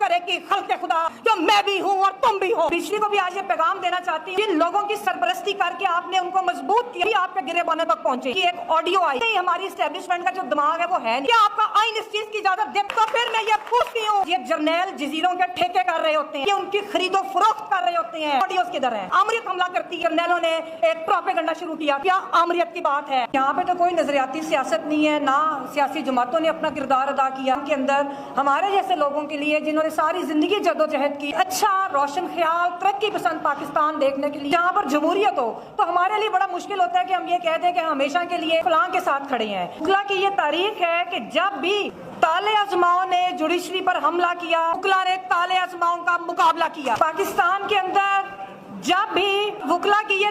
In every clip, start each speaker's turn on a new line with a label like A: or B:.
A: करेगी खल्क़े खुदा जो मैं भी हूँ और तुम भी हो। पिछली को भी आज ये पैगाम देना चाहती हूँ, जिन लोगों की सरपरस्ती करके आपने उनको मजबूत किया, आपके गिरेबान तक पहुंचे। कि एक ऑडियो आई, हमारी एस्टेब्लिशमेंट का जो दिमाग है वो है नहीं। क्या आपका आइन इस चीज की इजाजत दे? तो फिर मैं ये पूछती हूँ, ये जर्नैल जजीरों के ठेके कर रहे होते हैं, ये उनकी खरीदो फरोख्त कर रहे होते हैं, ऑडियोज किधर है? आमरीत हमला करती है, जर्नैलों ने एक प्रोपेगेंडा शुरू किया, क्या आमरीत की बात है? यहाँ पे तो कोई नजरियाती सियासत नहीं है, ना सियासी जमातों ने अपना किरदार अदा किया के अंदर। हमारे जैसे लोगों के लिए जिन्होंने सारी जिंदगी जद्दोजहद की, अच्छा रोशन ख्याल तरक्की पसंद पाकिस्तान देखने के लिए, जहाँ पर जमहूरियत हो, तो हमारे लिए बड़ा मुश्किल होता है कि हम ये कहते हैं कि हमेशा के लिए फलां के साथ खड़े हैं। उकला की ये तारीख है कि जब भी ताले आजमाओं ने जुडिशरी पर हमला किया, उकला ने ताले आजमाओं का मुकाबला किया। पाकिस्तान के अंदर जब भी वकला की ये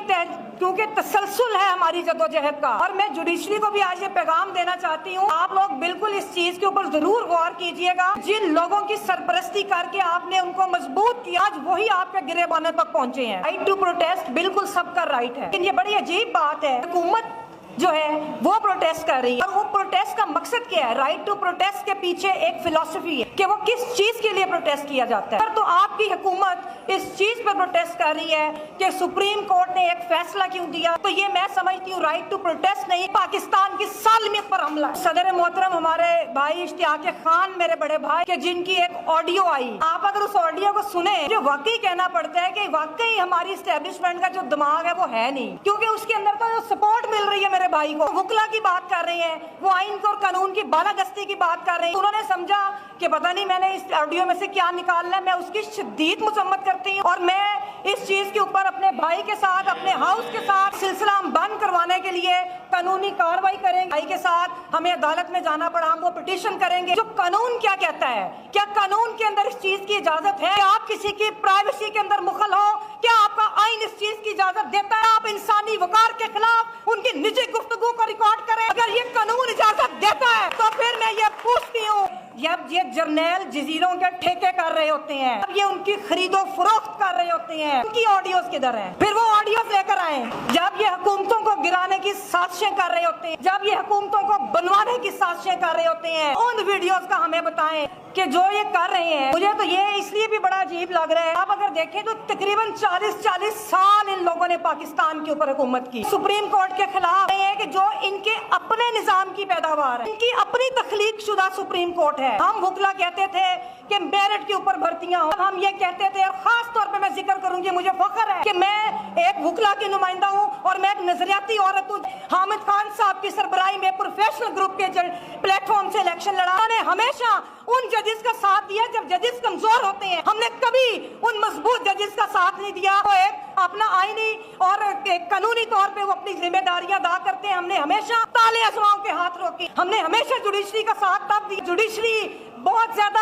A: क्योंकि तसलसल है हमारी जद्दोजहद का, और मैं जुडिशरी को भी आज ये पैगाम देना चाहती हूँ, आप लोग बिल्कुल इस चीज के ऊपर जरूर गौर कीजिएगा। जिन लोगों की सरपरस्ती करके आपने उनको मजबूत किया, आज वही आपके गिरेबान तक पहुंचे हैं। राइट टू प्रोटेस्ट बिल्कुल सबका राइट है, लेकिन ये बड़ी अजीब बात है, हुकूमत जो है वो प्रोटेस्ट कर रही है, और वो प्रोटेस्ट का मकसद क्या है? राइट टू प्रोटेस्ट के पीछे एक फिलॉसफी है कि वो किस चीज के लिए प्रोटेस्ट किया जाता है। तो आपकी हुकूमत इस चीज पर प्रोटेस्ट कर रही है कि सुप्रीम कोर्ट ने एक फैसला क्यों दिया, तो ये मैं समझती हूँ राइट टू प्रोटेस्ट नहीं, पाकिस्तान की सालमियत पर हमला। सदर मोहतरम हमारे भाई इश्तियाक खान, मेरे बड़े भाई, के जिनकी एक ऑडियो आई, आप अगर उस ऑडियो को सुने, जो वाकई कहना पड़ता है कि वाकई हमारी एस्टेब्लिशमेंट का जो दिमाग है वो है नहीं, क्योंकि उसके अंदर तो जो सपोर्ट मिल रही है मेरे भाई को, वकला की बात कर रहे हैं, वो आइन और कानून की बालादस्ती की बात कर रहे हैं। उन्होंने समझा कि पता नहीं मैंने इस ऑडियो में से क्या निकालना है। मैं उसकी शदीद मुसम्मत करती हूँ, और मैं इस चीज के ऊपर अपने भाई के साथ, अपने हाउस के साथ सिलसिला हम बंद करवाने के लिए कानूनी कार्रवाई करेंगे। भाई के साथ हमें अदालत में जाना पड़ा, हम वो पिटीशन करेंगे। जो कानून क्या कहता है, क्या कानून के अंदर इस चीज की इजाजत है कि आप किसी की प्राइवेसी के अंदर मुखल हो? क्या आपका आइन इस चीज की इजाजत देता है आप इंसानी वकार के खिलाफ उनकी निजी गुफ्तगू को रिकॉर्ड करें? अगर ये कानून इजाजत देता है तो फिर मैं ये पूछती हूँ, जब ये जर्नैल जजीरों के ठेके कर रहे होते हैं, अब ये उनकी खरीदो फरोख्त कर रहे होते हैं, उनकी ऑडियोज किधर हैं? फिर वो ऑडियोज लेकर आए। जब ये हुकूमतों को गिराने की साजिशें कर रहे होते हैं, जब ये हुकूमतों को बनवाने की साजिशें कर रहे होते हैं, उन वीडियोज का हमें बताएं कि जो ये कर रहे हैं। मुझे तो ये इसलिए भी बड़ा अजीब लग रहा है, आप अगर देखें तो तकरीबन 40 साल इन लोगों ने पाकिस्तान के ऊपर हुकूमत की। सुप्रीम कोर्ट के खिलाफ है कि जो इनके अपने निजाम की पैदावार है, इनकी अपनी तख्लीक शुदा सुप्रीम कोर्ट है। हम वकला कहते थे कि मेरिट के ऊपर भर्तियां हो, हम ये कहते थे, और खास तौर पे मैं जिक्र करूंगी, मुझे फख्र है कि मैं एक वकला की नुमाइंदा हूँ और मैं एक नजरियाती औरत हूँ। हामिद खान साहब की सरबराही में प्रोफेशनल ग्रुप के प्लेटफॉर्म से इलेक्शन लड़ा, उन्होंने हमेशा उन जजेस का साथ दिया जब जजेस कमजोर होते हैं। हमने कभी उन मजबूत जजेस का साथ नहीं दिया। वो एक अपना आईनी और कानूनी तौर पे वो अपनी जिम्मेदारियां अदा करते हैं। हमने हमेशा ताले आजमाओं के हाथ रोके, हमने हमेशा जुडिशरी का साथ तब दिया। जुडिशरी बहुत ज्यादा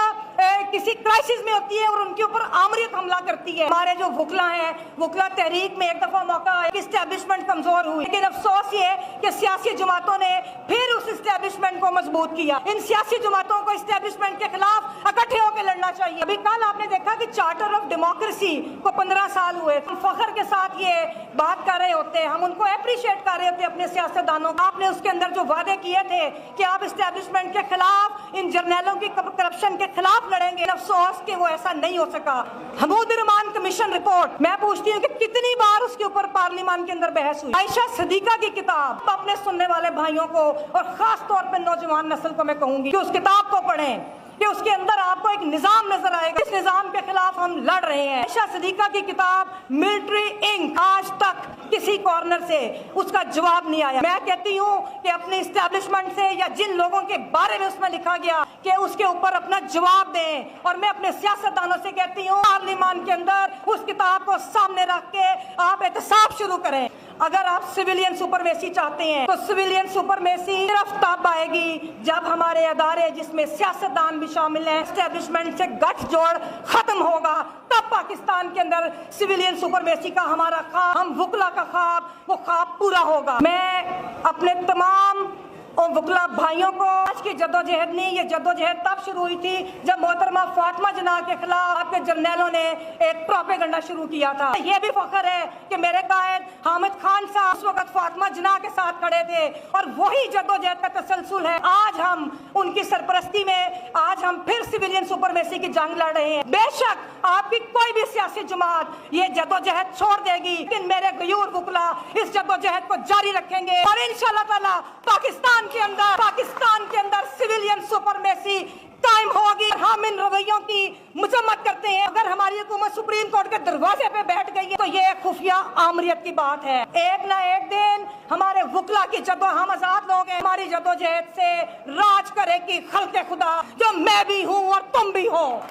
A: किसी क्राइसिस में होती है और उनके ऊपर आमरीत हमला करती है। हमारे जो वकला हैं, वकला तहरीक में एक दफा मौका आया, इस्टेब्लिशमेंट कमजोर हुई, लेकिन अफसोस ये कि सियासी जमातों ने फिर उस इस्टेब्लिशमेंट को मजबूत किया। इन सियासी जमातों को इस्टेब्लिशमेंट के खिलाफ इकट्ठे होकर लड़ना चाहिए। अभी कल आपने देखा कि चार्टर ऑफ डेमोक्रेसी को 15 साल हुए, हम फख्र के साथ ये बात कर रहे होते, हम उनको अप्रिशिएट कर रहे होते अपने सियासतदानों। आपने उसके अंदर जो वादे किए थे कि आप इस्टेब्लिशमेंट के खिलाफ, इन जर्नैलों की करप्शन के खिलाफ लड़ेंगे, अफसोस कि वो ऐसा नहीं हो सका। हमूद रहमान कमीशन रिपोर्ट, मैं पूछती हूँ कि कितनी बार उसके ऊपर पार्लियामान के अंदर बहस हुई। आयशा सदीका की किताब, अपने सुनने वाले भाइयों को और खास तौर पर नौजवान नस्ल को मैं कहूंगी कि उस किताब को पढ़ें, कि उसके अंदर आपको एक निजाम नजर आएगा, इस निजाम के खिलाफ हम लड़ रहे हैं। आयशा सदीका की किताब मिलिट्री इंक, आज तक किसी कॉर्नर से उसका जवाब नहीं आया। मैं कहती हूँ कि अपने इस्टेब्लिशमेंट से या जिन लोगों के बारे में उसमें लिखा गया कि उसके ऊपर अपना जवाब दें। और मैं अपने सियासतदानों से कहती हूँ, पार्लियामान के अंदर उस किताब को सामने रख के आप एहतसाब शुरू करें। अगर आप सिविलियन सुपरमेसी चाहते हैं तो सिविलियन सुपरमेसी सिर्फ तब आएगी जब हमारे अदारे, जिसमें सियासतदान भी शामिल हैं, एस्टेब्लिशमेंट से गठजोड़ खत्म होगा, तब पाकिस्तान के अंदर सिविलियन सुपरमेसी का हमारा ख्वाब, हम वकला का ख्वाब, वो ख्वाब पूरा होगा। मैं अपने तमाम वकला भाइयों को, आज की जद्दोजहद नहीं, ये जद्दोजहद तब शुरू हुई थी जब मोहतरमा फातिमा पनाह के खिलाफ आपके जर्नैलों ने एक प्रोपेगेंडा शुरू किया था। ये भी फख्र है कि मेरे कायद हामिद खान साहब उस वक्त फातिमा जिन्ना के साथ खड़े थे और वही जद्दोजहद का तसलसल है। आज हम उनकी सरपरस्ती में आज हम फिर सिविलियन सुपरमेसी की जंग लड़ रहे हैं। बेशक आपकी कोई भी सियासी जमात ये जद्दोजहद छोड़ देगी, लेकिन मेरे गयूर वकला इस जद्दोजहद को जारी रखेंगे और इंशाअल्लाह ताला पाकिस्तान के अंदर सिविलियन सुपरमेसी कायम होगी। हम इन रवैयों की मजम्मत करते हैं। अगर हमारी हुकूमत सुप्रीम कोर्ट के दरवाजे पे बैठ गई है तो ये खुफिया आमरियत की बात है। एक ना एक दिन हमारे वकला की हम आजाद लोग हैं, हमारी जद्दोजहद से राज करेगी खल्क़े खुदा, जो मैं भी हूँ और तुम भी हो।